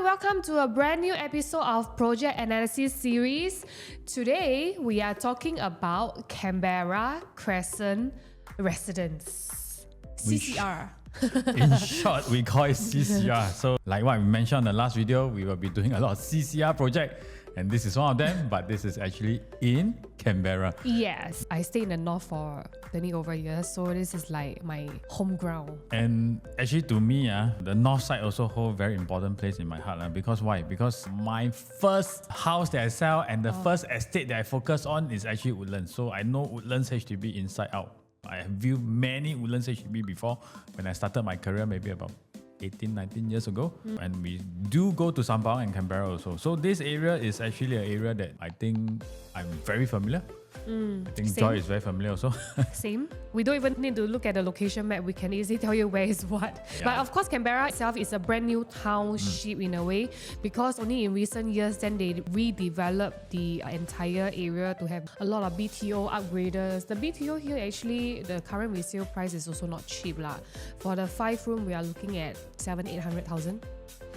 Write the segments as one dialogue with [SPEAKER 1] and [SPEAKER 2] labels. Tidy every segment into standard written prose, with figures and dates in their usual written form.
[SPEAKER 1] welcome to a brand new episode of Project Analysis Series. Today, we are talking about Canberra Crescent Residences, CCR.
[SPEAKER 2] In short, we call it CCR. So like what we mentioned in the last video, we will be doing a lot of CCR project. And this is one of them, but this is actually in Canberra.
[SPEAKER 1] Yes, I stay in the north for 20 over years, so this is like my home ground.
[SPEAKER 2] And actually to me, the north side also hold very important place in my heart. Because why? Because my first house that I sell and the first estate that I focus on is actually Woodlands. So I know Woodlands HDB inside out. I have viewed many Woodlands HDB before when I started my career, maybe about 18, 19 years ago. And we do go to Sembawang and Canberra also. So this area is actually an area that I think I'm very familiar. I think
[SPEAKER 1] Same.
[SPEAKER 2] Joy is very familiar also.
[SPEAKER 1] Same. We don't even need to look at the location map. We can easily tell you where is what.
[SPEAKER 2] Yeah.
[SPEAKER 1] But of course, Canberra itself is a brand new township in a way, because only in recent years then they redeveloped the entire area to have a lot of BTO upgraders. The BTO here actually, the current resale price is also not cheap lah. For the 5-room, we are looking at 700,000-800,000.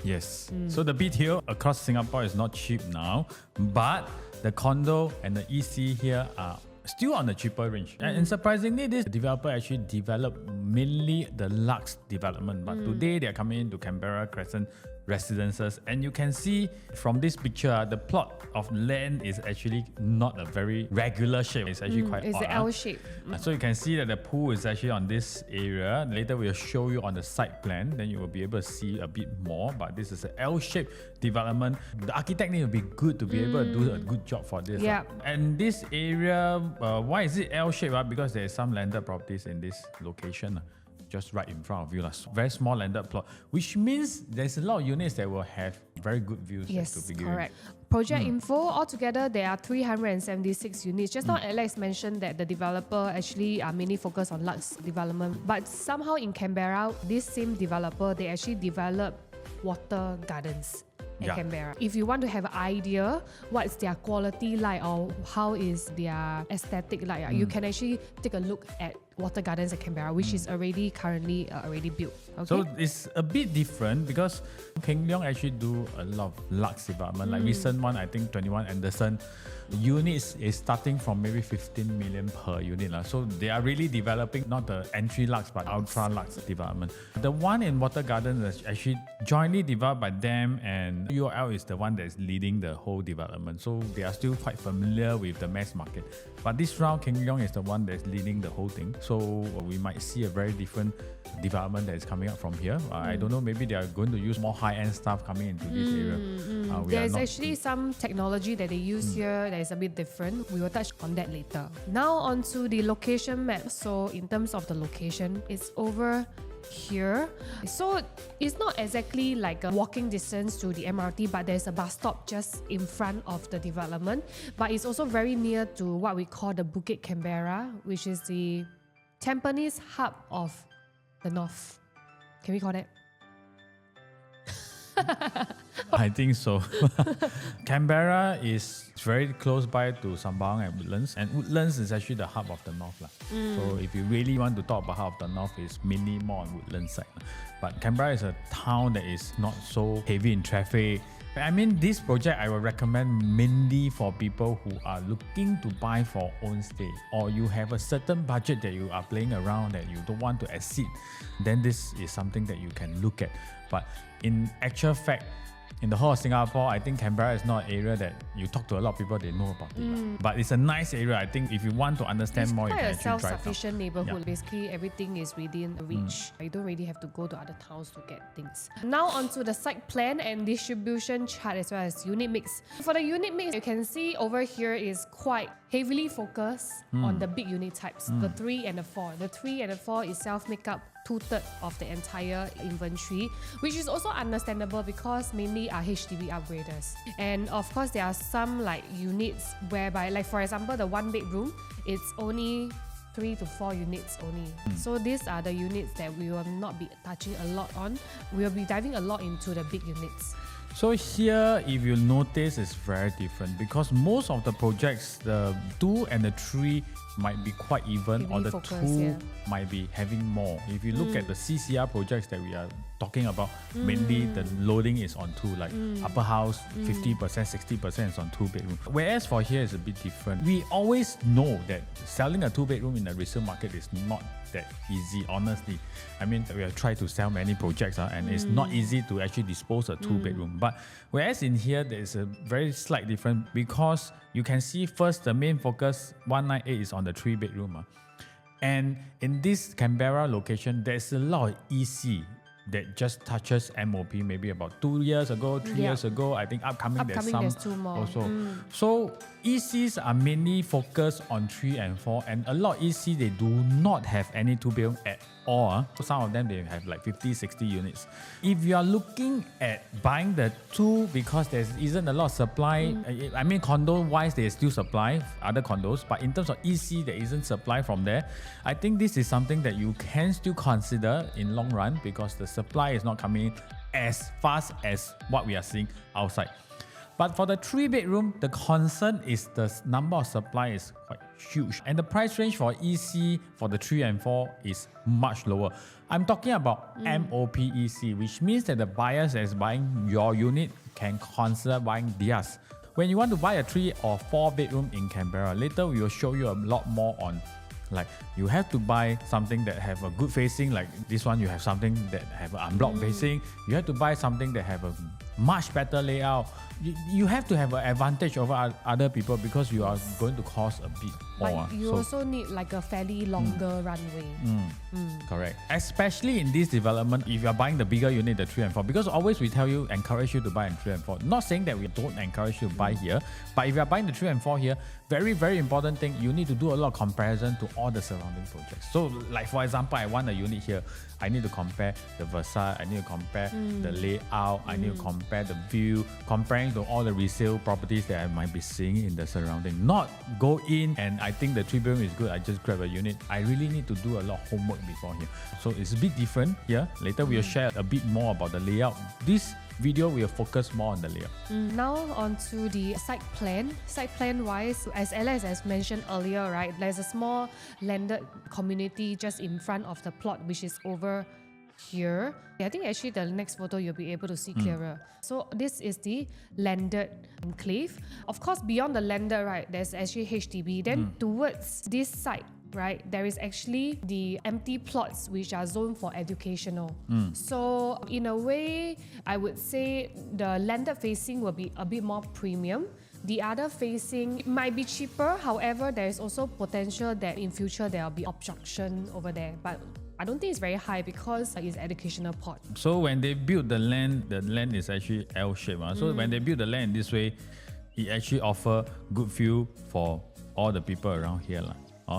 [SPEAKER 2] Yes. So the BTO across Singapore is not cheap now, but the condo and the EC here are still on the cheaper range. And surprisingly, this developer actually developed mainly the Lux development. But today they are coming into Canberra Crescent Residences. And you can see from this picture, the plot of land is actually not a very regular shape. It's actually quite
[SPEAKER 1] It's
[SPEAKER 2] odd.
[SPEAKER 1] an L shape.
[SPEAKER 2] So you can see that the pool is actually on this area. Later we'll show you on the site plan, then you will be able to see a bit more. But this is an L-shaped development. The architect need to be good to be able to do a good job for this.
[SPEAKER 1] Yeah.
[SPEAKER 2] And this area, why is it L-shaped? Because there is some landed properties in this location. Just right in front of you. Very small landed plot, which means there's a lot of units that will have very good views.
[SPEAKER 1] Yes,
[SPEAKER 2] to begin
[SPEAKER 1] correct. Project info, altogether there are 376 units. Just now Alex mentioned that the developer actually are mainly focused on Lux development. But somehow in Canberra, this same developer, they actually develop water gardens in Canberra. If you want to have an idea what's their quality like or how is their aesthetic like, you can actually take a look at water gardens at Canberra, which is currently built. Okay?
[SPEAKER 2] So it's a bit different because Keng Leong actually do a lot of Lux development. Like recent one, I think 21 Anderson units is starting from maybe 15 million per unit. So they are really developing not the entry Lux but ultra Lux development. The one in Water Garden is actually jointly developed by them, and UOL is the one that is leading the whole development. So they are still quite familiar with the mass market. But this round, Keng Leong is the one that's leading the whole thing. So we might see a very different development that is coming up from here. I don't know, maybe they are going to use more high-end stuff coming into this area.
[SPEAKER 1] There's actually some technology that they use here that is a bit different. We will touch on that later. Now onto the location map. So in terms of the location, it's over here. So it's not exactly like a walking distance to the MRT, but there's a bus stop just in front of the development. But it's also very near to what we call the Bukit Canberra, which is the Tampines hub of the north. Can we call that?
[SPEAKER 2] I think so. Canberra is very close by to Sembawang and Woodlands, and Woodlands is actually the hub of the north. So if you really want to talk about hub of the north, it's mainly more on Woodlands side. But Canberra is a town that is not so heavy in traffic. I mean, this project I would recommend mainly for people who are looking to buy for own stay, or you have a certain budget that you are playing around that you don't want to exceed, then this is something that you can look at. But in actual fact, in the whole of Singapore, I think Canberra is not an area that you talk to a lot of people, they know about it. But it's a nice area. I think if you want to understand more, you can
[SPEAKER 1] It's quite a
[SPEAKER 2] actually drive down.
[SPEAKER 1] self-sufficient neighborhood. Basically, everything is within reach. You don't really have to go to other towns to get things. Now onto the site plan and distribution chart as well as unit mix. For the unit mix, you can see over here is quite heavily focused on the big unit types, the 3 and the 4. The 3 and the 4 itself make up 2/3 of the entire inventory, which is also understandable because mainly are HDB upgraders. And of course, there are some like units whereby, like for example, the 1-bedroom, it's only 3 to 4 units only. So these are the units that we will not be touching a lot on. We will be diving a lot into the big units.
[SPEAKER 2] So here, if you notice, it's very different because most of the projects, the 2 and the 3 might be quite even, or
[SPEAKER 1] Heavily
[SPEAKER 2] the
[SPEAKER 1] focused,
[SPEAKER 2] two
[SPEAKER 1] yeah.
[SPEAKER 2] might be having more. If you look at the CCR projects that we are talking about, mainly the loading is on two, like upper house, 50%, 60% is on 2-bedroom. Whereas for here is a bit different. We always know that selling a 2-bedroom in the resale market is not that easy, honestly. I mean, we have tried to sell many projects and it's not easy to actually dispose a 2-bedroom. But whereas in here, there is a very slight difference, because you can see first the main focus 198 is on the 3-bedroom. And in this Canberra location, there's a lot of EC that just touches MOP maybe about 2 years ago, 3 years ago. I think upcoming there's some
[SPEAKER 1] there's 2 more.
[SPEAKER 2] also. So ECs are mainly focused on 3 and 4, and a lot of EC, they do not have any 2-bedroom at all. So some of them, they have like 50, 60 units. If you are looking at buying the 2 because there isn't a lot of supply, I mean condo wise they still supply other condos, but in terms of EC there isn't supply from there. I think this is something that you can still consider in long run, because the supply is not coming as fast as what we are seeing outside. But for the 3-bedroom, the concern is the number of supply is quite huge. And the price range for EC for the 3 and 4 is much lower. I'm talking about MOP EC, which means that the buyers that is buying your unit can consider buying theirs. When you want to buy a 3 or 4-bedroom in Canberra, later we will show you a lot more on, like, you have to buy something that have a good facing, like this one you have something that have an unblocked facing. You have to buy something that have a much better layout. You have to have an advantage over other people, because you are going to cost a bit more.
[SPEAKER 1] Like you also need like a fairly longer runway.
[SPEAKER 2] Correct. Especially in this development, if you are buying the bigger unit, the 3 and 4, because always we tell you, encourage you to buy in 3 and 4. Not saying that we don't encourage you to buy here, but if you are buying the 3 and 4 here, very, very important thing, you need to do a lot of comparison to all the surrounding projects. So like for example, I want a unit here, I need to compare the Versa, I need to compare the layout, I need to compare the view, comparing to all the resale properties that I might be seeing in the surrounding. Not go in and I think the 3-bedroom is good, I just grab a unit. I really need to do a lot of homework before here. So it's a bit different here. Later we'll share a bit more about the layout. This video will focus more on the layout.
[SPEAKER 1] Now on to the site plan. Site plan wise, as Alex has mentioned earlier, right, there's a small landed community just in front of the plot, which is over here. I think actually the next photo you'll be able to see clearer. So this is the landed enclave. Of course, beyond the landed, right, there's actually HDB. Then towards this side, right, there is actually the empty plots which are zoned for educational. So in a way, I would say the landed facing will be a bit more premium. The other facing might be cheaper. However, there is also potential that in future there will be obstruction over there. But I don't think it's very high because it's educational plot.
[SPEAKER 2] So when they build the land is actually L-shaped. So when they build the land this way, it actually offer good view for all the people around here.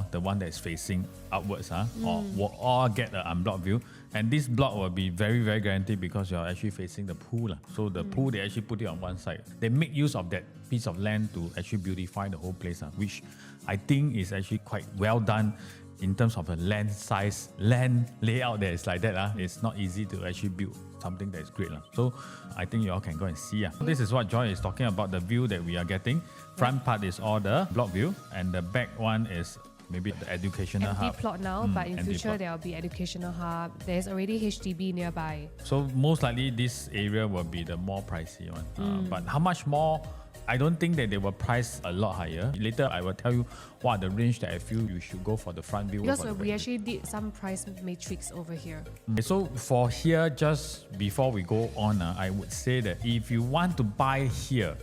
[SPEAKER 2] The one that is facing upwards, or will all get an unblocked view. And this block will be very, very guaranteed because you're actually facing the pool. So the pool, they actually put it on one side. They make use of that piece of land to actually beautify the whole place, which I think is actually quite well done in terms of the land size, land layout that is like that. It's not easy to actually build something that is great. So I think you all can go and see. This is what Joy is talking about, the view that we are getting. Front part is all the block view, and the back one is maybe the educational
[SPEAKER 1] empty
[SPEAKER 2] hub.
[SPEAKER 1] Plot now, but in future there will be educational hub. There's already HDB nearby. So
[SPEAKER 2] most likely this area will be the more pricey one. But how much more? I don't think that they will price a lot higher. Later I will tell you what are the range that I feel you should go for the front view.
[SPEAKER 1] Because we actually did some price matrix over here.
[SPEAKER 2] So for here, just before we go on, I would say that if you want to buy here,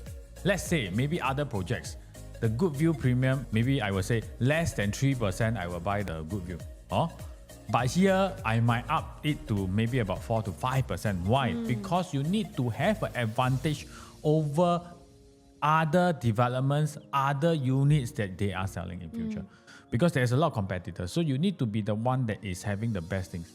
[SPEAKER 2] let's say maybe other projects, the good view premium, maybe I will say less than 3%, I will buy the good view. But here, I might up it to maybe about 4 to 5%. Why? Because you need to have an advantage over other developments, other units that they are selling in future. Because there's a lot of competitors. So you need to be the one that is having the best things.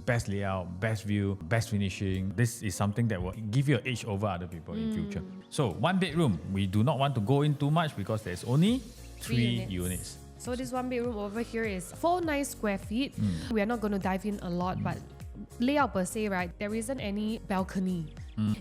[SPEAKER 2] Best layout, best view, best finishing. This is something that will give you an edge over other people in future. So 1-bedroom, we do not want to go in too much because there's only 3 units.
[SPEAKER 1] So this 1-bedroom over here is 4 nice square feet. We are not going to dive in a lot, but layout per se, right, there isn't any balcony.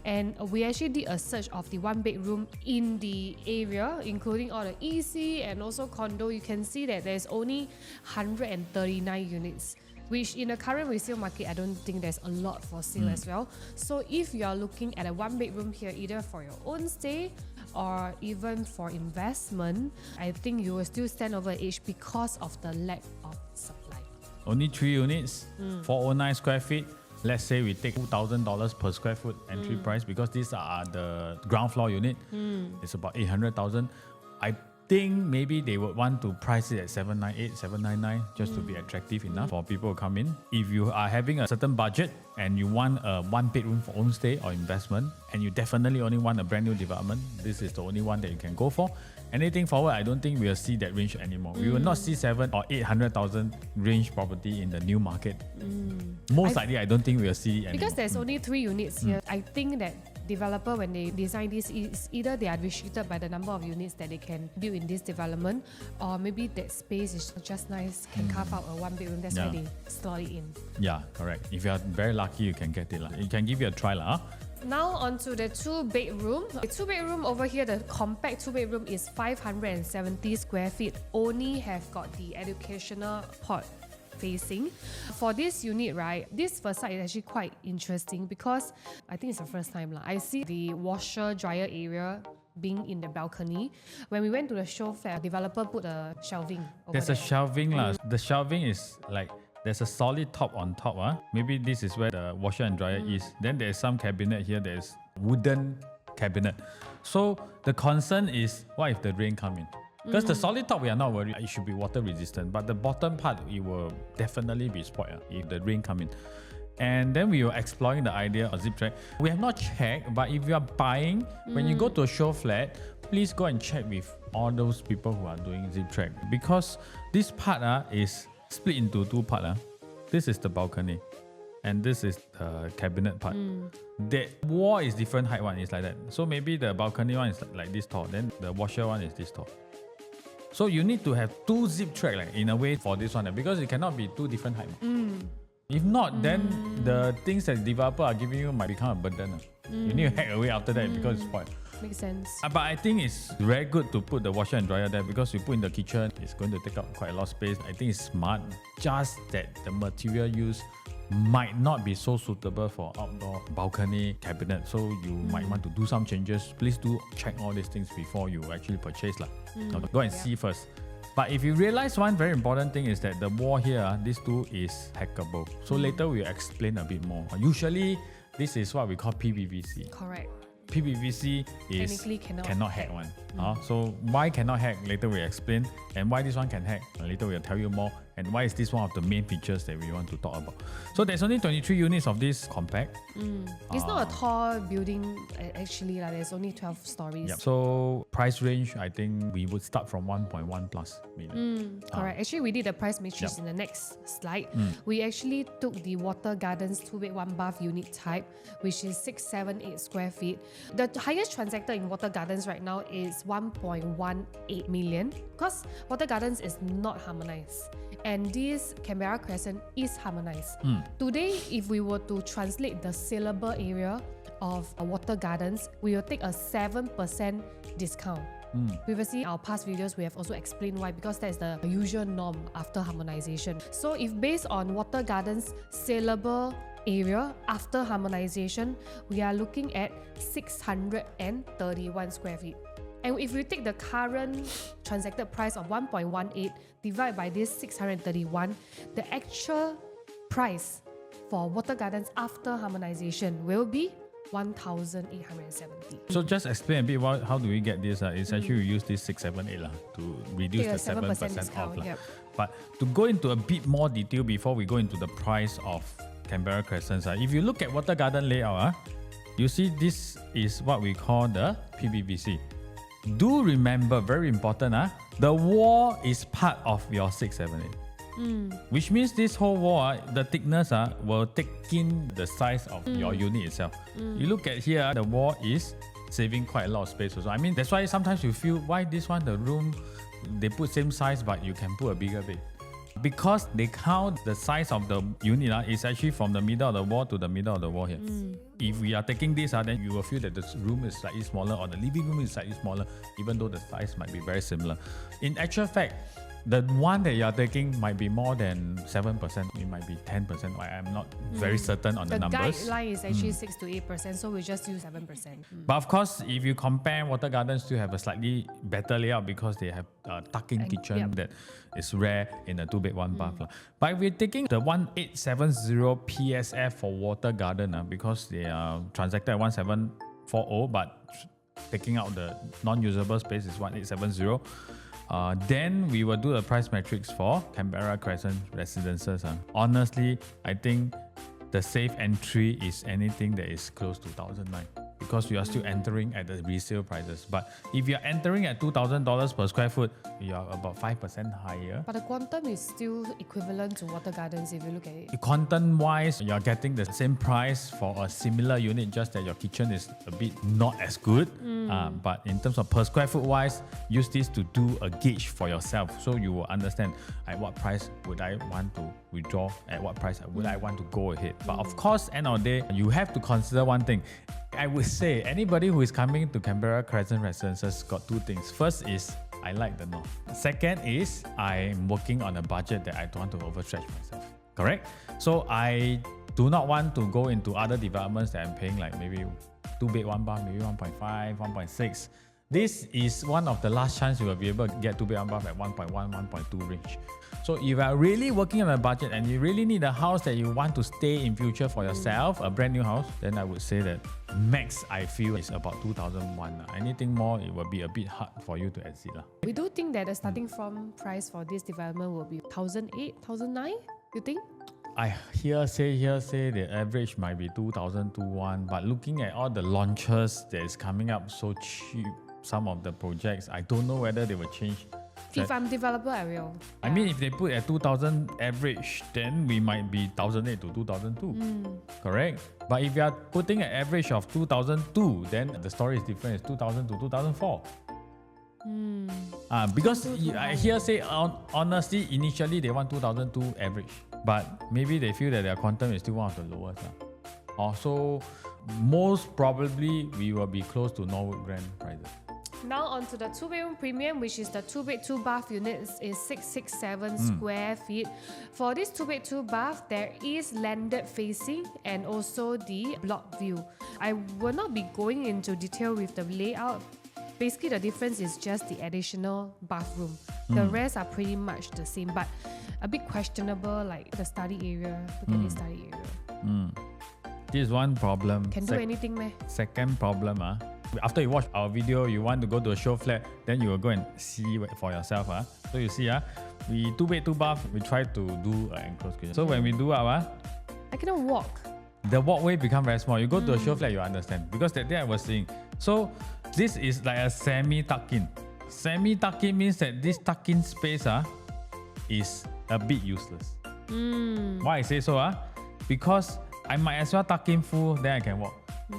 [SPEAKER 1] And we actually did a search of the one bedroom in the area, including all the EC and also condo. You can see that there's only 139 units, which in the current resale market, I don't think there's a lot for sale as well. So if you're looking at a one bedroom here, either for your own stay or even for investment, I think you will still stand over edge because of the lack of supply.
[SPEAKER 2] Only 3 units, 409 square feet. Let's say we take $2,000 per square foot entry price, because these are the ground floor unit. It's about 800,000. I think maybe they would want to price it at 798, 799 just to be attractive enough for people to come in. If you are having a certain budget and you want a one bedroom for own stay or investment, and you definitely only want a brand new development, this is the only one that you can go for. Anything forward, I don't think we'll see that range anymore. We will not see 7 or 800,000 range property in the new market. Most likely, I don't think we'll see it anymore.
[SPEAKER 1] Because there's only 3 units here, I think that developer, when they design this, is either they are restricted by the number of units that they can build in this development, or maybe that space is just nice, can carve out a one bedroom. That's why they slot it in.
[SPEAKER 2] Yeah, correct. If you are very lucky, you can get it. You can give it a try.
[SPEAKER 1] Now onto the 2 bedroom. The 2 bedroom over here, the compact 2 bedroom is 570 square feet. Only have got the educational part facing. For this unit, right, this facade is actually quite interesting because I think it's the first time I see the washer dryer area being in the balcony. When we went to the SHOWFLAT, developer put a shelving over
[SPEAKER 2] There's
[SPEAKER 1] there.
[SPEAKER 2] a shelving. The shelving is like, there's a solid top on top. Maybe this is where the washer and dryer is. Then there's some cabinet here. There's wooden cabinet. So the concern is, what if the rain come in? Because the solid top, we are not worried. It should be water resistant. But the bottom part, it will definitely be spoiled if the rain come in. And then we were exploring the idea of zip track. We have not checked, but if you are buying, when you go to a SHOWFLAT, please go and check with all those people who are doing zip track. Because this part is split into 2 parts. This is the balcony, and this is the cabinet part. The wall is different height one, it's like that. So maybe the balcony one is like this tall, then the washer one is this tall. So you need to have 2 zip track in a way for this one, because it cannot be 2 different height. If not, then the things that developer are giving you might become a burden. You need to hack away after that because it's spoiled.
[SPEAKER 1] Makes sense.
[SPEAKER 2] But I think it's very good to put the washer and dryer there, because you put in the kitchen, it's going to take up quite a lot of space. I think it's smart, just that the material used might not be so suitable for outdoor balcony cabinet. So you might want to do some changes. Please do check all these things before you actually purchase. Go and see first. But if you realize, one very important thing is that the wall here, this two is hackable. So later we'll explain a bit more. Usually, this is what we call PVVC.
[SPEAKER 1] Correct.
[SPEAKER 2] PVVC is
[SPEAKER 1] Technically
[SPEAKER 2] cannot hack one. So why cannot hack? Later we explain. And why this one can hack? Later we'll tell you more. And why is this one of the main features that we want to talk about? So there's only 23 units of this compact.
[SPEAKER 1] It's not a tall building actually. There's only 12 stories.
[SPEAKER 2] Yep. So price range, I think we would start from 1.1 plus million.
[SPEAKER 1] Correct. Actually, we did the price matrix in the next slide. We actually took the Water Gardens 2-bed 1-bath unit type, which is 678 square feet. The highest transactor in Water Gardens right now is 1.18 million, because Water Gardens is not harmonized. And this Canberra Crescent is harmonized. Today, if we were to translate the saleable area of Water Gardens, we will take a 7% discount. Previously, our past videos, we have also explained why, because that's the usual norm after harmonization. So if based on Water Gardens saleable area after harmonization, we are looking at 631 square feet. And if we take the current transacted price of 1.18 divided by this 631, the actual price for Water Gardens after harmonization will be 1,870.
[SPEAKER 2] So just explain a bit how do we get this? It's actually we use this 678 to reduce the 7% off.
[SPEAKER 1] Yep.
[SPEAKER 2] But to go into a bit more detail before we go into the price of Canberra Crescent, if you look at Water Garden layout, you see this is what we call the PVVC. Do remember, very important, the wall is part of your 678. Which means this whole wall, the thickness will take in the size of your unit itself. You look at here, the wall is saving quite a lot of space also. I mean, that's why sometimes you feel, why this one, the room, they put same size, but you can put a bigger bed. because they count the size of the unit is actually from the middle of the wall to the middle of the wall here. If we are taking this, then you will feel that the room is slightly smaller or the living room is slightly smaller, even though the size might be very similar. In actual fact, the one that you are taking might be more than 7%. It might be 10%. I'm not very certain on the numbers.
[SPEAKER 1] The guideline is actually 6 to 8%, so we just use 7%.
[SPEAKER 2] But of course, if you compare, Water Gardens still have a slightly better layout because they have a tuck-in kitchen that is rare in a 2-bed 1-bath. But if we're taking the 1870 PSF for Water Garden, because they are transacted at 1740, but taking out the non-usable space is 1870. Then we will do a price matrix for Canberra Crescent Residences. Honestly, I think the safe entry is anything that is close to 1,009 because you are still entering at the resale prices. But if you are entering at $2,000 per square foot, you are about 5% higher.
[SPEAKER 1] But the quantum is still equivalent to Water Gardens if you look at it.
[SPEAKER 2] Content-wise, you are getting the same price for a similar unit, just that your kitchen is a bit not as good. But in terms of per square foot wise, use this to do a gauge for yourself, so you will understand at what price would I want to withdraw, at what price would I want to go ahead. But of course, end of the day, you have to consider one thing. I would say anybody who is coming to Canberra Crescent Residences got two things. First is I like the north. Second is I'm working on a budget that I don't want to overstretch myself. Correct? So I do not want to go into other developments that I'm paying like maybe 2-bed 1-bath, maybe 1.5, 1.6. This is one of the last chance you will be able to get 2-bed 1-bath at 1.1, 1.2 range. So if you are really working on a budget and you really need a house that you want to stay in future for yourself, a brand new house, then I would say that max I feel is about 2001. Anything more, it will be a bit hard for you to exit.
[SPEAKER 1] We do think that the starting from price for this development will be 1,008, 1,009, you think?
[SPEAKER 2] I hear say the average might be 2021, but looking at all the launches that is coming up so cheap, some of the projects, I don't know whether they will change.
[SPEAKER 1] If I'm developer, I will.
[SPEAKER 2] I mean, if they put at 2,000 average, then we might be 1,008 to 2,002. Correct? But if you are putting an average of 2,002, then the story is different. It's 2,000 to 2004. Because I hear say, honestly, initially they want 2002 average. But maybe they feel that their quantum is still one of the lowest. Also, most probably we will be close to Norwood Grand prices.
[SPEAKER 1] Now on to the 2-bedroom premium, which is the 2-bed 2-bath unit is 667 square feet. For this 2-bed 2-bath, there is landed facing and also the block view. I will not be going into detail with the layout. Basically, the difference is just the additional bathroom. The rest are pretty much the same, but a bit questionable, like the study area. Look at the study area.
[SPEAKER 2] This is one problem.
[SPEAKER 1] Can do anything, meh?
[SPEAKER 2] Second problem, after you watch our video, you want to go to a SHOWFLAT, then you will go and see for yourself. So you see, we 2-bed 2-bath, we try to do an enclosed kitchen. So when we do up,
[SPEAKER 1] I cannot walk.
[SPEAKER 2] The walkway become very small. You go to a SHOWFLAT, you understand. Because that day I was saying, so this is like a semi-tuck-in. Semi-tuck-in means that this tuck-in space is a bit useless. Why I say so? Because I might as well tuck in full, then I can walk.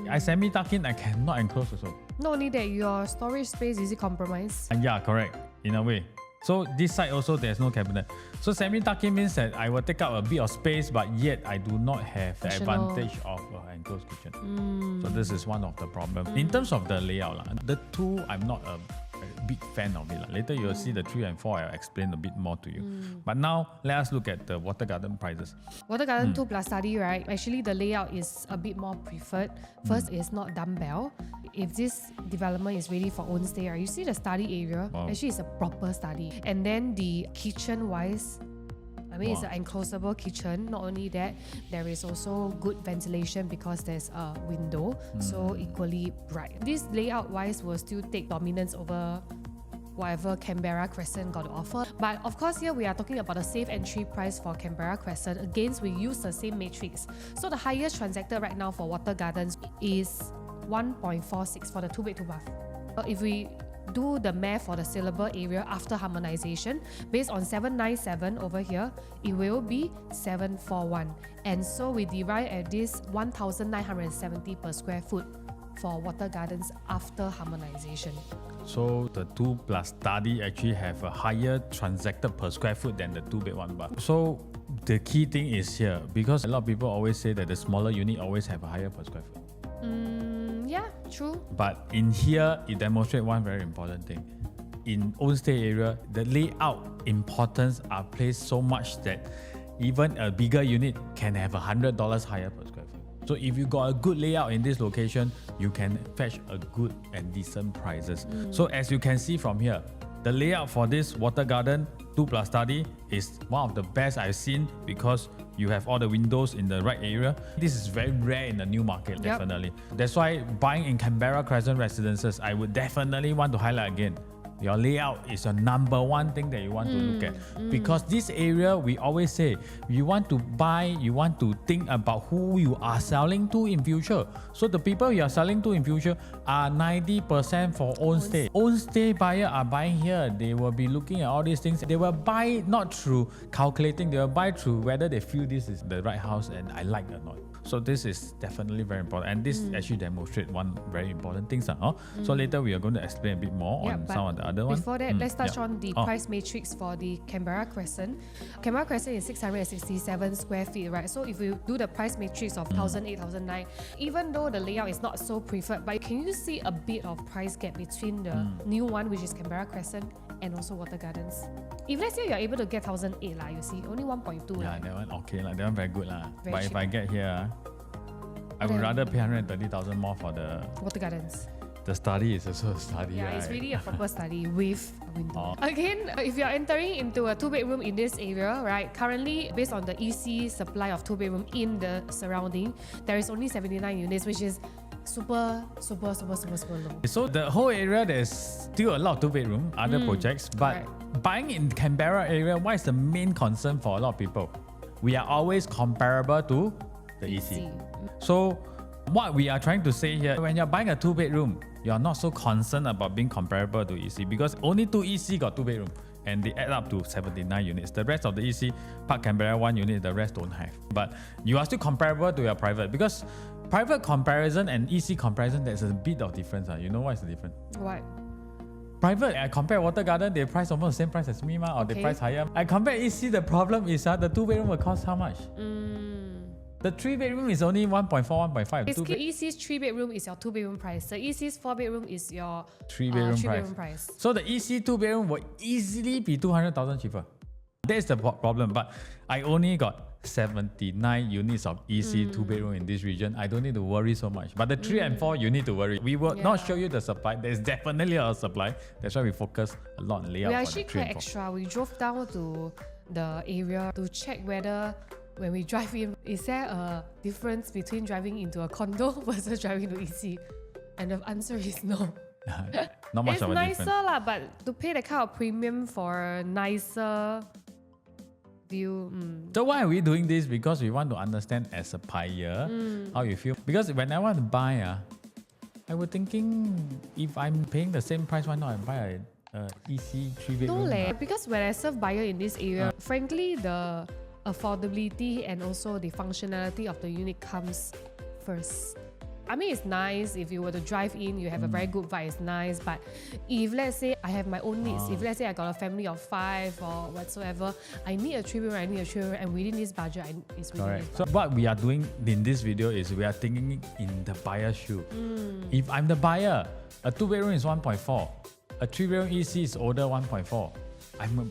[SPEAKER 2] I semi-tuck in, I cannot enclose also.
[SPEAKER 1] Not only that, your storage space is it compromised?
[SPEAKER 2] Yeah, correct. In a way. So this side also there's no cabinet. So semi-tuck in means that I will take up a bit of space, but yet I do not have the advantage of an enclosed kitchen. So this is one of the problems. In terms of the layout, the 2, I'm not a big fan of it. Later you'll see the 3 and 4, I'll explain a bit more to you. But now let us look at the Water Garden prices.
[SPEAKER 1] Water Garden 2 plus study, right? Actually, the layout is a bit more preferred. First, it's not dumbbell. If this development is ready for own stay, you see the study area, actually it's a proper study. And then the kitchen-wise, it's an enclosable kitchen. Not only that, there is also good ventilation because there's a window, so equally bright. This layout-wise will still take dominance over whatever Canberra Crescent got to offer. But of course, here we are talking about a safe entry price for Canberra Crescent. Again, we use the same matrix. So the highest transacted right now for Water Gardens is 1.46 for the 2-bed 2-bath. If we do the math for the saleable area after harmonization, based on 797 over here, it will be 741. And so we derive at this 1,970 per square foot for Water Gardens after harmonization.
[SPEAKER 2] So the 2+ study actually have a higher transacted per square foot than the 2-bed 1-bath. So the key thing is here, because a lot of people always say that the smaller unit always have a higher per square foot.
[SPEAKER 1] Yeah, true.
[SPEAKER 2] But in here, it demonstrates one very important thing. In own stay area, the layout importance are placed so much that even a bigger unit can have $100 higher per square foot. So if you got a good layout in this location, you can fetch a good and decent prices. So as you can see from here, the layout for this water garden 2+ study is one of the best I've seen, because you have all the windows in the right area. This is very rare in the new market, definitely. That's why buying in Canberra Crescent Residences, I would definitely want to highlight again. Your layout is your number one thing that you want to look at. Because this area, we always say, you want to buy, you want to think about who you are selling to in future. So the people you are selling to in future are 90% for own stay. Own stay buyer are buying here. They will be looking at all these things. They will buy not through calculating, they will buy through whether they feel this is the right house and I like it or not. So this is definitely very important, and this actually demonstrates one very important thing. So later we are going to explain a bit more on some of the other ones.
[SPEAKER 1] Before that, let's touch on the price matrix for the Canberra Crescent. Canberra Crescent is 667 square feet, right? So if you do the price matrix of 1,008, 1,009, even though the layout is not so preferred, but can you see a bit of price gap between the new one, which is Canberra Crescent, and also Water Gardens? If let's say you're able to get 1,008 lah, you see, only 1.2
[SPEAKER 2] Yeah, that one okay lah. That one very good lah.
[SPEAKER 1] Very
[SPEAKER 2] But
[SPEAKER 1] cheap.
[SPEAKER 2] if I get here, I would rather pay 130,000 more for the
[SPEAKER 1] Water Gardens.
[SPEAKER 2] the study. Is also a study.
[SPEAKER 1] Yeah,
[SPEAKER 2] right?
[SPEAKER 1] it's really a proper study with a window. Again, if you're entering into a 2-bedroom in this area, right, currently based on the EC supply of 2-bedroom in the surrounding, there is only 79 units, which is super low.
[SPEAKER 2] So the whole area, there's still a lot of 2-bedroom, other projects, but buying in Canberra area, what is the main concern for a lot of people? We are always comparable to the EC. So what we are trying to say here, when you're buying a 2-bedroom, you're not so concerned about being comparable to EC, because only 2 EC got 2-bedroom and they add up to 79 units. The rest of the EC, Park Canberra 1 unit, the rest don't have. But you are still comparable to your private, because private comparison and EC comparison, there's a bit of difference. You know what is the difference?
[SPEAKER 1] What?
[SPEAKER 2] Private, I compare Water Garden, they price almost the same price as me, or they price higher. I compare EC, the problem is the 2-bedroom will cost how much? The 3-bedroom is only 1.4, 1.5.
[SPEAKER 1] Basically, EC's 3-bedroom is your 2-bedroom price. The EC's 4-bedroom is your
[SPEAKER 2] 3-bedroom
[SPEAKER 1] price.
[SPEAKER 2] So the EC 2-bedroom will easily be 200,000 cheaper. That's the problem. But I only got 79 units of EC 2-bedroom in this region. I don't need to worry so much. But the 3 and 4, you need to worry. We will not show you the supply. There's definitely a supply. That's why we focus a lot on layout.
[SPEAKER 1] We're
[SPEAKER 2] for
[SPEAKER 1] actually
[SPEAKER 2] the 3
[SPEAKER 1] quite
[SPEAKER 2] and 4.
[SPEAKER 1] extra. We drove down to the area to check whether when we drive in, is there a difference between driving into a condo versus driving to EC? And the answer is no.
[SPEAKER 2] Not much
[SPEAKER 1] It's
[SPEAKER 2] of a
[SPEAKER 1] nicer
[SPEAKER 2] difference.
[SPEAKER 1] lah, but to pay the kind of premium for a nicer view.
[SPEAKER 2] So why are we doing this? Because we want to understand as a buyer how you feel. Because when I want to buy, I was thinking, if I'm paying the same price, why not I buy a EC 3-bedroom?
[SPEAKER 1] No leh, because when I serve buyer in this area, frankly, the affordability and also the functionality of the unit comes first. I mean, it's nice if you were to drive in, you have a very good vibe, it's nice. But if let's say I have my own needs, if let's say I got a family of 5 or whatsoever, I need a 3-bedroom, and within this budget, it's within
[SPEAKER 2] Correct.
[SPEAKER 1] this
[SPEAKER 2] So what we are doing in this video is we are thinking in the buyer's shoe. If I'm the buyer, a 2-bedroom is 1.4, a 3-bedroom EC is older 1.4.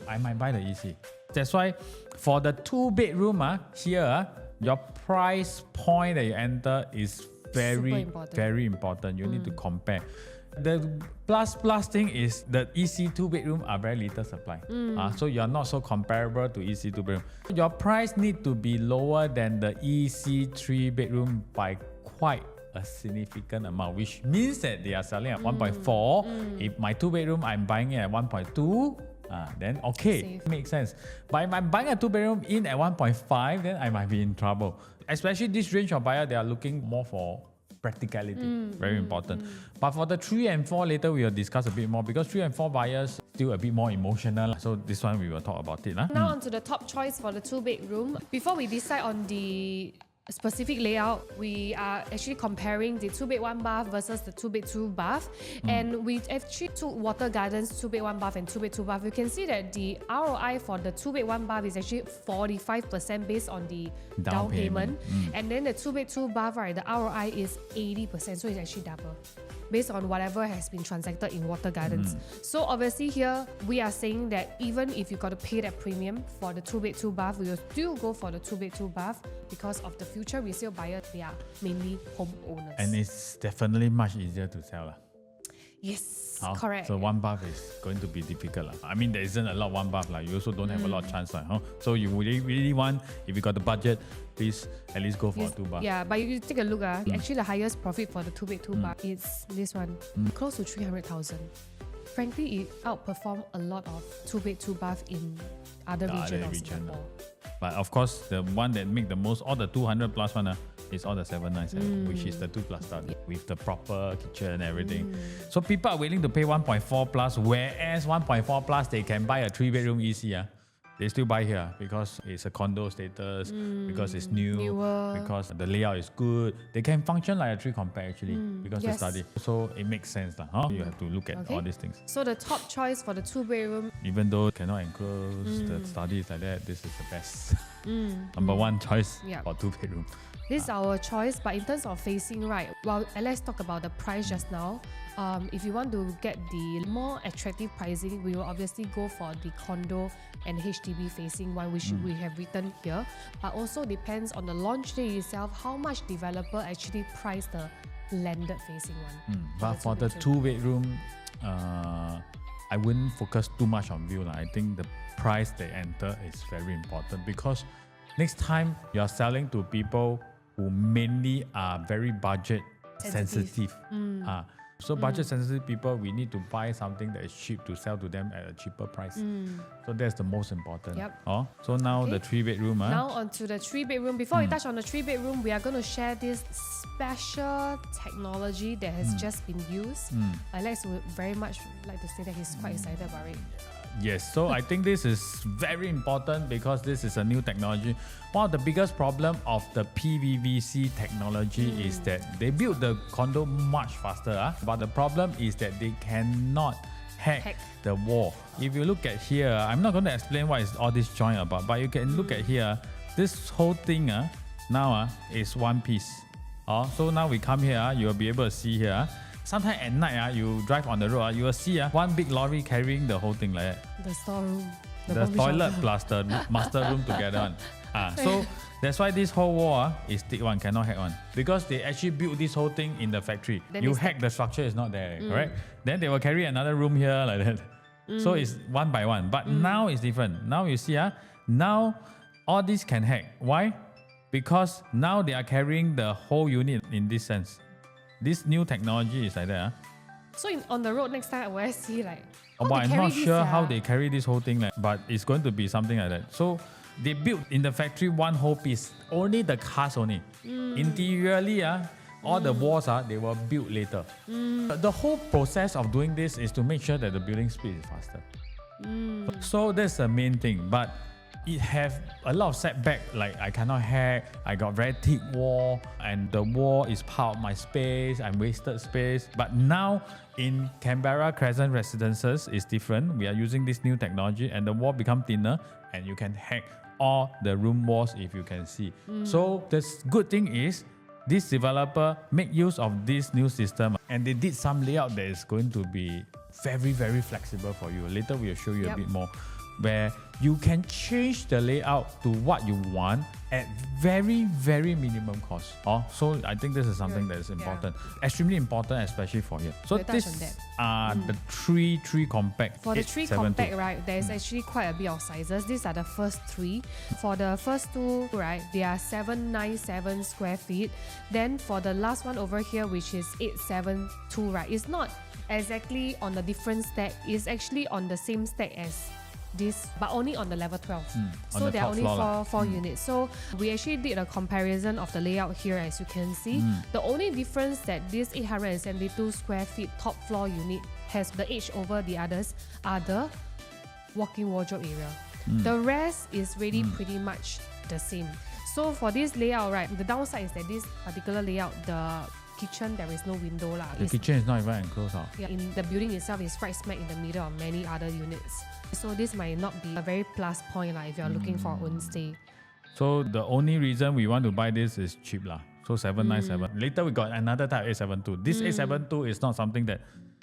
[SPEAKER 2] I might buy the EC. That's why for the 2-bedroom here, your price point that you enter is very important. You need to compare. The plus thing is the EC 2-bedroom are very little supply. So you're not so comparable to EC 2-bedroom. Your price need to be lower than the EC 3-bedroom by quite a significant amount, which means that they are selling at 1.4. If my 2-bedroom, I'm buying it at 1.2. Then okay, makes sense. But if I'm buying a 2-bedroom in at 1.5, then I might be in trouble. Especially this range of buyer, they are looking more for practicality. Very important. But for the 3 and 4, later we will discuss a bit more, because 3 and 4 buyers still a bit more emotional. So this one we will talk about it.
[SPEAKER 1] Now onto the top choice for the 2-bedroom. Before we decide on the specific layout, we are actually comparing the 2-bed 1-bath versus the 2-bed 2-bath. And we actually took Water Gardens 2-bed 1-bath and 2-bed 2-bath. You can see that the ROI for the 2-bed 1-bath is actually 45% based on the down payment. And then the 2-bed 2-bath, right, the ROI is 80%. So it's actually double, based on whatever has been transacted in Water Gardens. So obviously here, we are saying that even if you got to pay that premium for the 2-bed 2-bath, we will still go for the 2-bed 2-bath because of the future resale buyers, they are mainly homeowners.
[SPEAKER 2] And it's definitely much easier to sell.
[SPEAKER 1] Yes, correct.
[SPEAKER 2] So 1-bath is going to be difficult. I mean, there isn't a lot of 1-bath. You also don't have a lot of chance. So you really want, if you got the budget, please at least go for a 2-bath.
[SPEAKER 1] Yeah, but you take a look. Actually, the highest profit for the 2-bed 2-bath is this one, close to 300,000. Frankly, it outperformed a lot of 2-bed 2-bath in other regions of Singapore.
[SPEAKER 2] But of course, the one that make the most, all the 200 plus one, is all the 797, which is the 2+ star with the proper kitchen and everything. So people are willing to pay 1.4 plus, whereas 1.4 plus they can buy a 3-bedroom easy. They still buy here because it's a condo status, because it's newer, because the layout is good. They can function like a 3 compact actually, because they study. So it makes sense. You have to look at all these things.
[SPEAKER 1] So the top choice for the 2-bedroom,
[SPEAKER 2] even though cannot enclose the studies like that, this is the best. Number 1 choice for 2-bedroom.
[SPEAKER 1] This is our choice, but in terms of facing, right, well, let's talk about the price just now. If you want to get the more attractive pricing, we will obviously go for the condo and HDB facing one, which we have written here. But also depends on the launch day itself, how much developer actually price the landed facing one.
[SPEAKER 2] But for the 2-bedroom, I wouldn't focus too much on view. I think the price they enter is very important, because next time you're selling to people who mainly are very budget sensitive. So budget sensitive people, we need to buy something that is cheap to sell to them at a cheaper price. So that's the most important. So now the 3-bedroom.
[SPEAKER 1] Now onto the 3-bedroom. Before we touch on the 3-bedroom, we are going to share this special technology that has just been used. Alex would very much like to say that he's quite excited about it.
[SPEAKER 2] Yes, so I think this is very important because this is a new technology. One of the biggest problem of the PVVC technology is that they build the condo much faster. But the problem is that they cannot hack the wall. If you look at here, I'm not going to explain what is all this joint about, but you can look at here. This whole thing now is one piece. So now we come here, you will be able to see here. Sometimes at night, you drive on the road, you will see one big lorry carrying the whole thing like that.
[SPEAKER 1] The storeroom.
[SPEAKER 2] The toilet plus the master room together. So that's why this whole wall is thick one, cannot hack one. Because they actually built this whole thing in the factory. Then you hack the structure, is not there, correct? Then they will carry another room here like that. So it's one by one. But now it's different. Now you see, now all this can hack. Why? Because now they are carrying the whole unit in this sense. This new technology is like that.
[SPEAKER 1] So on the road next time, will I see like,
[SPEAKER 2] but I'm not sure how they carry this whole thing, but it's going to be something like that. So they built in the factory one whole piece, only the cars only. Interiorly, all the walls they were built later. The whole process of doing this is to make sure that the building speed is faster. So that's the main thing. But it have a lot of setback, like I cannot hack, I got very thick wall, and the wall is part of my space, I'm wasted space. But now in Canberra Crescent Residences, it's different. We are using this new technology and the wall become thinner and you can hack all the room walls if you can see. So the good thing is, this developer make use of this new system and they did some layout that is going to be very, very flexible for you. Later we will show you a bit more, where you can change the layout to what you want at very, very minimum cost. So I think this is something that is important, extremely important, especially for here. So this are the 3 compact.
[SPEAKER 1] For the 3 compact, right, there is actually quite a bit of sizes. These are the first 3. For the first 2, right, they are 797 square feet. Then for the last one over here, which is 872, right, it's not exactly on the different stack. It's actually on the same stack as this, but only on the level 12. So there are only 4 units. So we actually did a comparison of the layout here, as you can see. The only difference that this 872 square feet top floor unit has the edge over the others are the walk-in wardrobe area. The rest is really pretty much the same. So for this layout, right, the downside is that this particular layout, the kitchen, there is no window lah.
[SPEAKER 2] The kitchen is not even enclosed.
[SPEAKER 1] Yeah, in the building itself is right smack in the middle of many other units. So this might not be a very plus point if you're looking for own stay.
[SPEAKER 2] So the only reason we want to buy this is cheap lah. So 797. Later we got another type 872. This 872 is not something that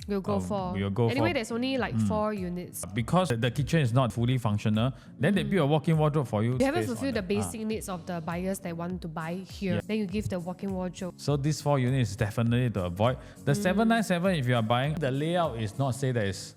[SPEAKER 1] we'll go for. Anyway, there's only like 4 units.
[SPEAKER 2] Because the kitchen is not fully functional, then they build a walk-in wardrobe for you.
[SPEAKER 1] You haven't fulfilled the basic needs of the buyers that want to buy here. Yeah. Then you give the walk-in wardrobe.
[SPEAKER 2] So these 4 units is definitely to avoid. The 797, if you are buying, the layout is not say that it's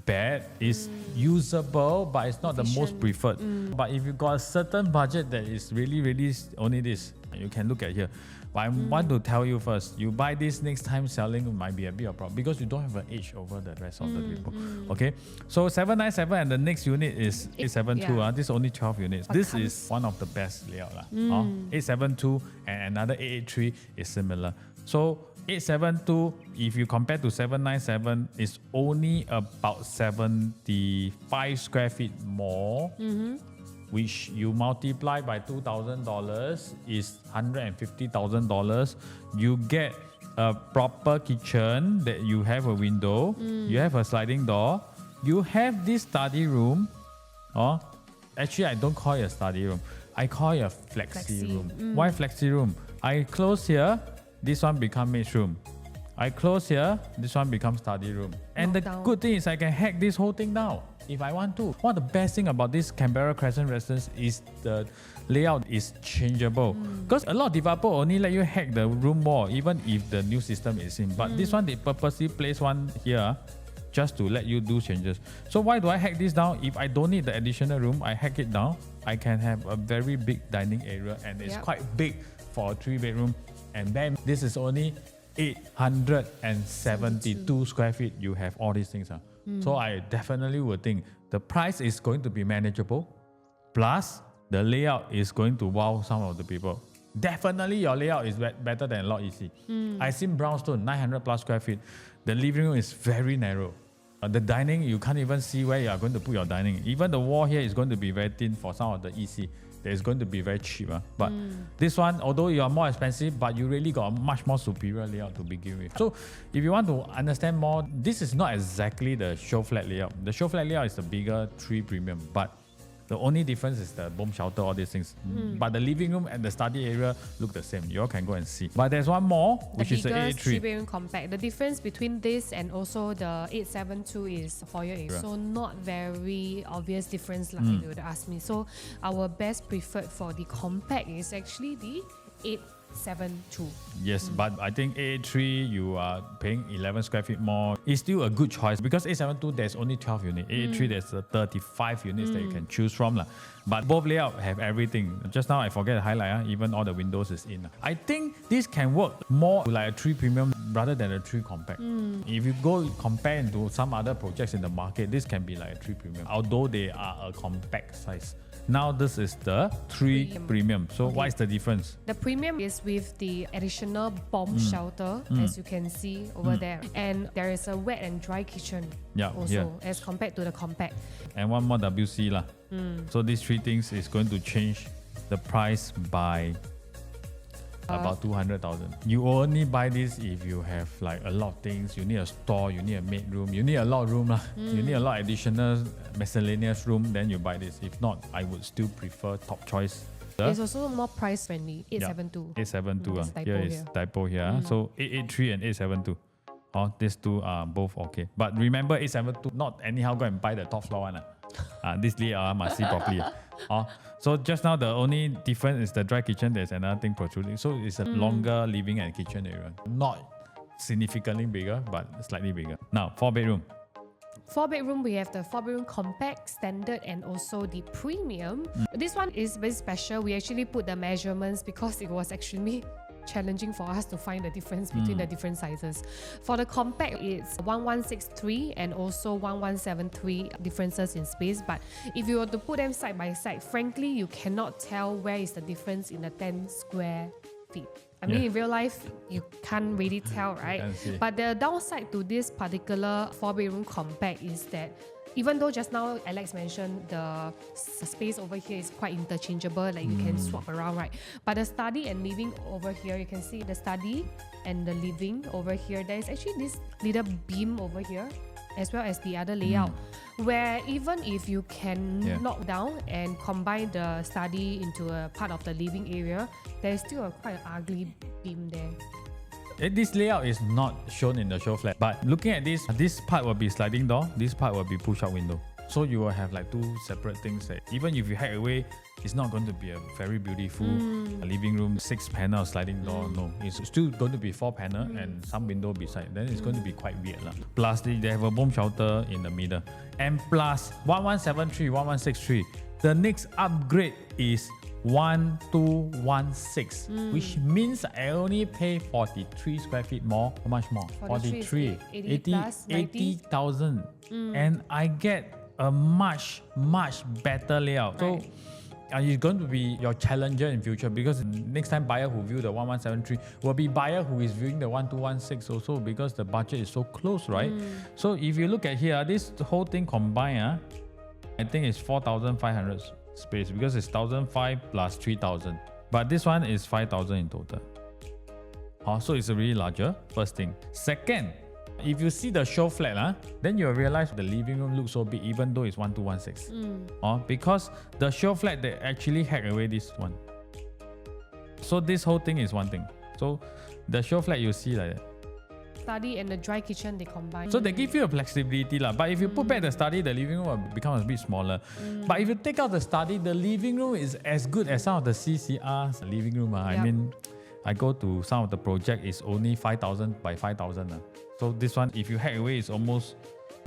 [SPEAKER 2] bad. It's usable, but it's not the most preferred. But if you got a certain budget that is really only this, you can look at here. But I want to tell you first, you buy this next time selling might be a bit of a problem because you don't have an edge over the rest of the people. Okay, so 797 and the next unit is 872. Yeah. This is only 12 units. This is one of the best layout. 872 and another 883 is similar. So 872, if you compare to 797, is only about 75 square feet more. Which you multiply by $2,000 is $150,000. You get a proper kitchen that you have a window, you have a sliding door, you have this study room. Actually, I don't call it a study room. I call it a flexi room. Why flexi room? I close here, this one becomes maid's room. I close here, this one becomes study room. And the good thing is I can hack this whole thing down if I want to. One of the best thing about this Canberra Crescent Residence is the layout is changeable. Because a lot of developers only let you hack the room wall even if the new system is in. But this one, they purposely place one here just to let you do changes. So why do I hack this down? If I don't need the additional room, I hack it down. I can have a very big dining area and it's quite big for a 3-bedroom. And then this is only 872 square feet. You have all these things. So I definitely would think the price is going to be manageable. Plus, the layout is going to wow some of the people. Definitely your layout is better than Lot EC. I seen brownstone, 900 plus square feet. The living room is very narrow. The dining, you can't even see where you are going to put your dining. Even the wall here is going to be very thin for some of the EC. That is going to be very cheap. But this one, although you are more expensive, but you really got a much more superior layout to begin with. So if you want to understand more, this is not exactly the SHOWFLAT layout. The SHOWFLAT layout is the bigger 3 premium, but the only difference is the bomb shelter, all these things. But the living room and the study area look the same. You all can go and see. But there's one more, which is the 883.
[SPEAKER 1] 3-bedroom compact. The difference between this and also the 872 is foyer area. So not very obvious difference like you would ask me. So our best preferred for the compact is actually the 872.
[SPEAKER 2] Yes, but I think 883, you are paying 11 square feet more. It's still a good choice because 872, there's only 12 units. 883, there's 35 units that you can choose from. But both layout have everything. Just now, I forget to highlight, even all the windows is in. I think this can work more like a 3 premium rather than a 3 compact. If you go compare to some other projects in the market, this can be like a 3 premium, although they are a compact size. Now this is the 3 premium. So what is the difference?
[SPEAKER 1] The premium is with the additional bomb shelter, as you can see over there. And there is a wet and dry kitchen also, as compared to the compact.
[SPEAKER 2] And one more WC lah. So these 3 things is going to change the price by about 200,000. You only buy this if you have like a lot of things. You need a store, you need a maid room, you need a lot of room lah. You need a lot of additional miscellaneous room, then you buy this. If not, I would still prefer top choice.
[SPEAKER 1] It's also more price friendly. 872.
[SPEAKER 2] 872. Here is typo here. So 883 and 872. These two are both okay. But remember 872, not anyhow go and buy the top floor one. This layout must see properly. So just now the only difference is the dry kitchen. There's another thing protruding. So it's a longer living and kitchen area. Not significantly bigger, but slightly bigger. Now 4-bedroom.
[SPEAKER 1] 4-bedroom, we have the 4-bedroom compact, standard, and also the premium. This one is very special. We actually put the measurements because it was actually challenging for us to find the difference between the different sizes. For the compact, it's 1163 and also 1173 differences in space. But if you were to put them side by side, frankly, you cannot tell where is the difference in the 10 square feet. I mean, in real life, you can't really tell, right?
[SPEAKER 2] Can't see.
[SPEAKER 1] But the downside to this particular 4-bedroom compact is that even though just now Alex mentioned the space over here is quite interchangeable, like you can swap around, right? But the study and living over here, you can see the study and the living over here. There is actually this little beam over here, as well as the other layout, where even if you can knock down and combine the study into a part of the living area, there is still quite an ugly beam there.
[SPEAKER 2] This layout is not shown in the show flat, but looking at this part will be sliding door, this part will be push-out window. So you will have like two separate things that even if you hack away, it's not going to be a very beautiful living room, 6-panel sliding door. No, it's still going to be 4-panel and some window beside. Then it's going to be quite weird. Plus, they have a bomb shelter in the middle. And plus, 1173, 1163, the next upgrade is 1216, which means I only pay 43 square feet more. How much more? 43. 80,000. And I get a much better layout.
[SPEAKER 1] Right.
[SPEAKER 2] So it's going to be your challenger in future, because next time buyer who view the 1173 will be buyer who is viewing the 1216 also, because the budget is so close, right? So if you look at here, this whole thing combined, I think it's 4,500 space, because it's 1,500 plus 3,000. But this one is 5,000 in total. So it's a really larger, first thing. Second, if you see the show flat, then you'll realize the living room looks so big even though it's 1216. Because the show flat, they actually hack away this one. So this whole thing is one thing. So the show flat you see like that.
[SPEAKER 1] Study and the dry kitchen, they combine.
[SPEAKER 2] So they give you a flexibility. But if you put back the study, the living room will become a bit smaller. But if you take out the study, the living room is as good as some of the CCR's living room. I mean, I go to some of the project, it's only 5,000 by 5,000. So this one, if you hack away, it's almost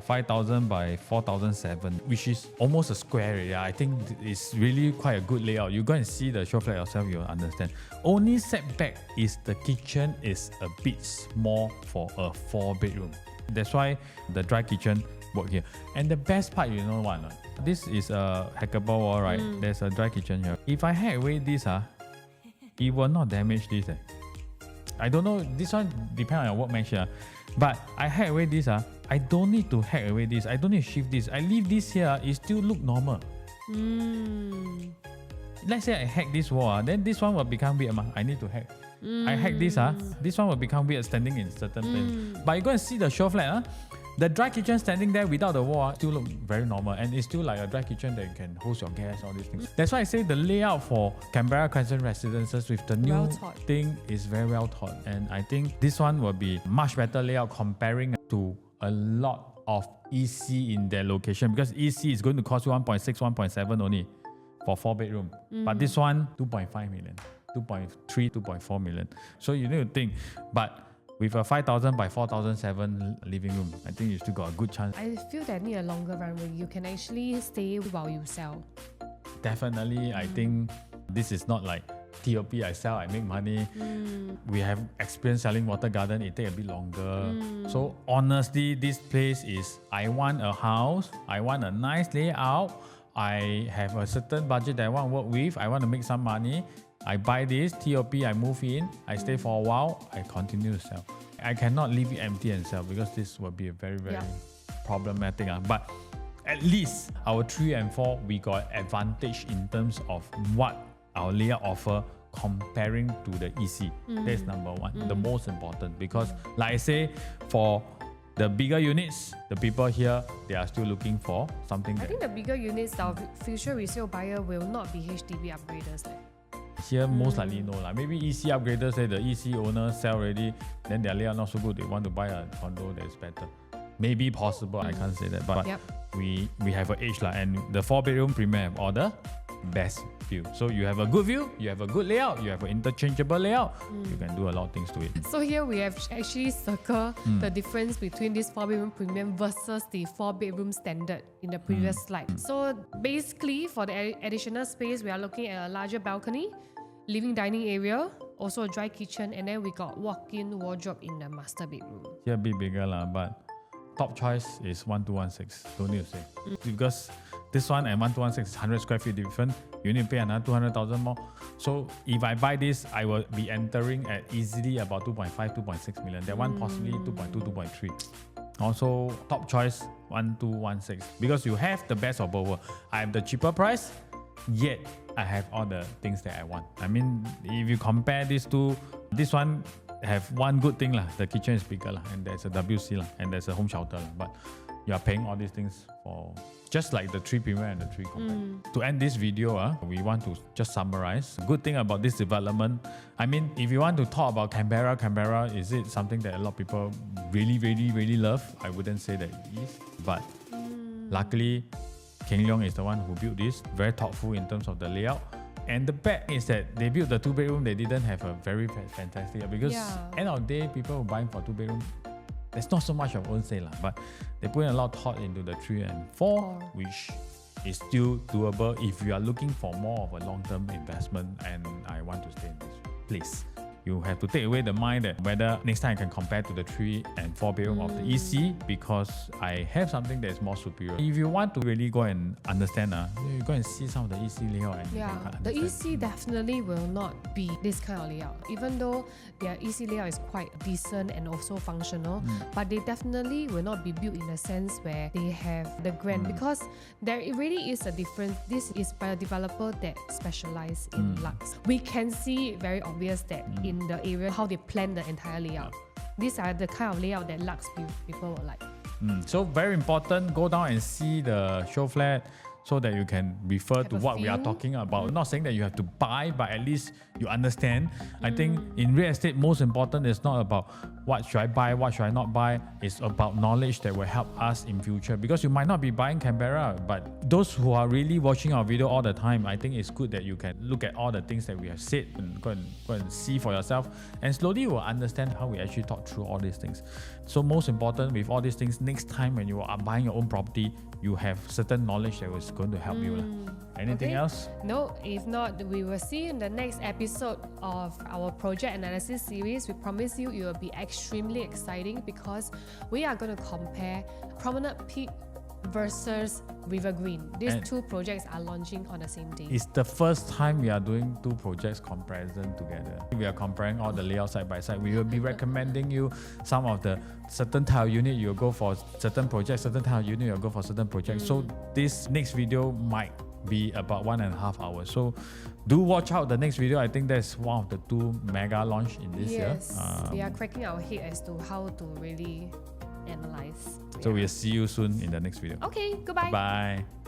[SPEAKER 2] 5,000 by 4,007, which is almost a square area. I think it's really quite a good layout. You go and see the show flat yourself, you'll understand. Only setback is the kitchen is a bit small for a 4-bedroom. That's why the dry kitchen work here. And the best part, you know what? This is a hackable wall, right? There's a dry kitchen here. If I hack away this, it will not damage this. I don't know, this one depends on your workmanship. But I hack away this, I don't need to hack away this. I don't need to shift this. I leave this here, it still look normal. Let's say I hack this wall, then this one will become weird. I need to hack. I hack this, this one will become weird standing in certain place. But you go and see the show flat, the dry kitchen standing there without the wall still look very normal, and it's still like a dry kitchen that you can host your guests, all these things. That's why I say the layout for Canberra Crescent Residences with the new thing is very well thought, and I think this one will be much better layout comparing to a lot of EC in their location, because EC is going to cost you 1.6, 1.7 only for 4-bedroom. But this one, 2.5 million, 2.3, 2.4 million. So you need to think, but with a 5,000 by 4,007 living room, I think you still got a good chance.
[SPEAKER 1] I feel that need a longer run where you can actually stay while you sell.
[SPEAKER 2] Definitely, I think this is not like TOP, I sell, I make money. We have experience selling water garden, it take a bit longer. So honestly, this place is, I want a house, I want a nice layout, I have a certain budget that I want to work with, I want to make some money. I buy this, TOP, I move in, I stay for a while, I continue to sell. I cannot leave it empty and sell, because this will be a very problematic. But at least our 3 and 4, we got advantage in terms of what our layout offer comparing to the EC. That's number one, the most important, because like I say, for the bigger units, the people here, they are still looking for something.
[SPEAKER 1] I think the bigger units, our future resale buyer will not be HDB upgraders.
[SPEAKER 2] Here, most likely no. Maybe EC upgraders say the EC owner sell already, then their layout not so good, they want to buy a condo that is better. Maybe possible, I can't say that. But we have an edge, and the 4-bedroom premium have all the best view. So you have a good view, you have a good layout, you have an interchangeable layout, you can do a lot of things to it.
[SPEAKER 1] So here we have actually circled the difference between this 4-bedroom premium versus the 4-bedroom standard in the previous slide. So basically, for the additional space, we are looking at a larger balcony, living dining area, also a dry kitchen, and then we got walk-in wardrobe in the master bedroom.
[SPEAKER 2] Here a bit bigger, but top choice is 1216. Don't need to say. Because this one and 1216 is 100 square feet different. You need to pay another 200,000 more. So if I buy this, I will be entering at easily about 2.5, 2.6 million. That one possibly 2.2, 2.3. Also, top choice 1216. Because you have the best of both worlds. I have the cheaper price, yet I have all the things that I want. I mean, if you compare these two, this one have one good thing lah. The kitchen is bigger lah, and there's a WC lah, and there's a home shelter lah. But you are paying all these things for just like the 3 Premier and the 3 Compact. To end this video, we want to just summarize. Good thing about this development, I mean, if you want to talk about Canberra, is it something that a lot of people really love? I wouldn't say that it is, but luckily, Keng Leong is the one who built this. Very thoughtful in terms of the layout. And the bad is that they built the 2-bedroom, they didn't have a very fantastic, because end of the day, people who buying for 2-bedroom, there's not so much of own say lah, but they put in a lot of thought into the 3 and 4, which is still doable if you are looking for more of a long-term investment and I want to stay in this place. You have to take away the mind that whether next time I can compare to the 3 and 4 bedroom of the EC, because I have something that is more superior. If you want to really go and understand, you go and see some of the EC layout and you can
[SPEAKER 1] the
[SPEAKER 2] understand.
[SPEAKER 1] EC definitely will not be this kind of layout, even though their EC layout is quite decent and also functional, but they definitely will not be built in a sense where they have the grand, because there really is a difference. This is by a developer that specialize in Lux. We can see very obvious that in the area how they plan the entire layout. These are the kind of layout that Lux people will like.
[SPEAKER 2] So very important, go down and see the SHOWFLAT so that you can refer to what we are talking about. Not saying that you have to buy, but at least you understand. I think in real estate, most important is not about what should I buy, what should I not buy. It's about knowledge that will help us in future, because you might not be buying Canberra, but those who are really watching our video all the time, I think it's good that you can look at all the things that we have said and go and see for yourself, and slowly you will understand how we actually thought through all these things. So most important with all these things, next time when you are buying your own property, you have certain knowledge that was going to help you. Anything else?
[SPEAKER 1] No, if not, we will see you in the next episode of our project analysis series. We promise you it will be extremely exciting, because we are going to compare Promenade Peak versus River Green. These two projects are launching on the same day.
[SPEAKER 2] It's the first time we are doing 2 projects comparison together. We are comparing all the layouts side by side. We will be recommending you some of the certain type of unit you'll go for certain projects, certain type of unit you'll go for certain projects. So this next video might be about 1.5 hours. So do watch out the next video. I think that's one of the 2 mega launch in this year.
[SPEAKER 1] We are cracking our head as to how to really analyze.
[SPEAKER 2] So we'll see you soon in the next video.
[SPEAKER 1] Okay, goodbye.
[SPEAKER 2] Bye.